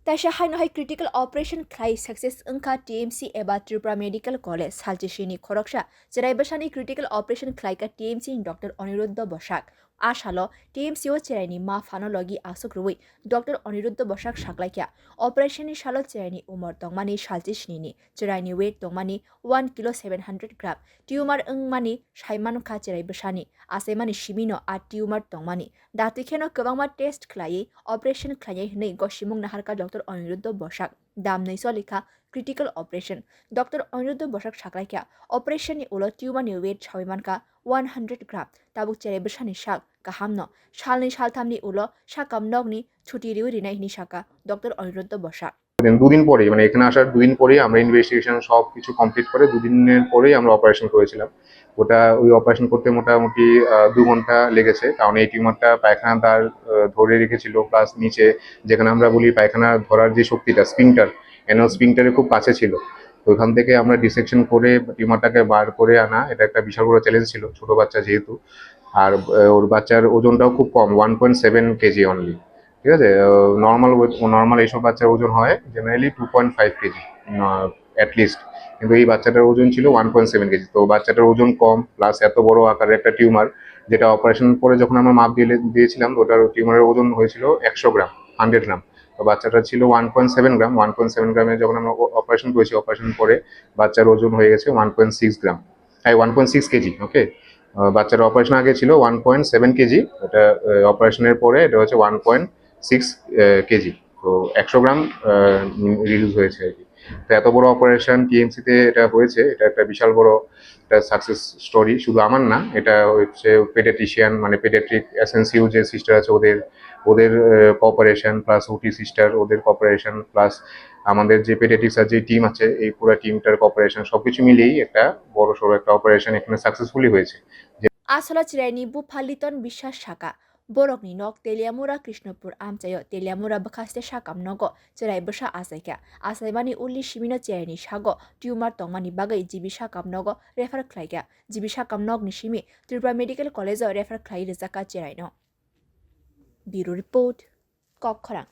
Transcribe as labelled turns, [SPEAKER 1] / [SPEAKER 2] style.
[SPEAKER 1] Tasha Hanohai Critical Operation Clay Success ungkha TMC eba Tripura Medical College Salchishini Khoroksha Cherai Bashani Critical Operation Clay ka TMC Dr. Aniruddha Bosak Ashalo TMC o Cheraini ma phanology asuk ruwi Dr. Aniruddha Bosak shaklaikya Operation ni shalo Cheraini umar tongmani Salchishini Cheraini weight tongmani 1 kilo 700 gram tumor ungmani Shaiman kha Cherai Bashani Asemani Shimino at tumor tongmani Datikheno kwbangma test khlai Operation Clay nei goshimung naharka Dr. Aniruddha Bosak dam nei solika critical operation Dr. Aniruddha Bosak shaklaikya operation ni ulo tumor ni weight Shaimanka 100 gram tabuk Cherai Bashani shak kahamno shalni shalthamni ulo shakamnogni chuti riwi rinai ni shaka Dr. Aniruddha Bosak
[SPEAKER 2] দুদিন পরেই মানে এখানে আসার দুদিন পরেই আমরা investigation সব কিছু কমপ্লিট করে দুদিনের পরেই আমরা অপারেশন করেছিলাম। ওই অপারেশন করতে মোটামুটি 2 ঘন্টা লেগেছে, কারণ এই টিউমারটা পায়খানা দ্বার ধরে রেখেছিল, প্লাস নিচে যেখানে আমরা বলি পায়খানা ধরার যে শক্তিটা স্পিংটার, অ্যানাল স্পিংটারের খুব কাছে ছিল। তো ওখান থেকে আমরা ডিসেকশন করে টিউমারটাকে বার করে আনা, এটা একটা বিশাল বড় চ্যালেঞ্জ ছিল, ছোট বাচ্চা যেহেতু। আর ওর বাচ্চার ওজনটাও খুব কম, 1.7 কেজি অনলি। ঠিক আছে, নর্মাল এইসব বাচ্চার ওজন হয় জেনারেলি 2.5 কেজি অ্যাটলিস্ট, কিন্তু এই বাচ্চাটার ওজন ছিল 1.7 কেজি। তো বাচ্চাটার ওজন কম, প্লাস এত বড় আকারের একটা টিউমার, যেটা অপারেশন পরে যখন আমরা মাপ দিয়েছিলাম ওটার টিউমারের ওজন হয়েছিল 100 গ্রাম, 100 গ্রাম। তো বাচ্চাটা ছিল 1.7 গ্রাম, 1.7 গ্রামে যখন আমরা অপারেশন করেছি, অপারেশন পরে বাচ্চার ওজন হয়ে গেছে 1.6 গ্রাম, 1.6 কেজি। ওকে, বাচ্চার অপারেশন আগে ছিল 1.7 কেজি, এটা অপারেশনের পরে এটা হচ্ছে 1.6 কেজি। তো 100 গ্রাম রিডিউস হয়েছে আর কি। তো এত বড় অপারেশন টিএমসিতে এটা হয়েছে, এটা একটা বিশাল বড় একটা সাকসেস স্টোরি। শুধু আমার না, এটা হচ্ছে পেডিয়াট্রিশিয়ান মানে পেডিয়াট্রিক এসএনসিউ যে সিস্টার আছে ওদের কোঅপারেশন, প্লাস ওটি সিস্টার ওদের কোঅপারেশন, প্লাস আমাদের যে পেডিয়াট্রিক্স আর যে টিম আছে এই পুরো টিমটার কোঅপারেশন, সবকিছু মিলিয়েই একটা বড় সড়ো একটা অপারেশন এখানে সাকসেসফুলি হয়েছে।
[SPEAKER 1] Asola Chiraini Bupaliton Bisha Shaka Borokni Nok Teliamura Krishnapur Amchayo Teliamura Bakaste Shakam Nogo Chirai Basha Asaka Asaibani Uli Shimino Chiraini Shago Tumor Tongmani Bagai Jibi Shakam Nogo Refer Klaiga Jibi Shakam Nog Nishimi Tripura Medical College Refer Klai Zaka Chiraino Bureau Report Kokkorang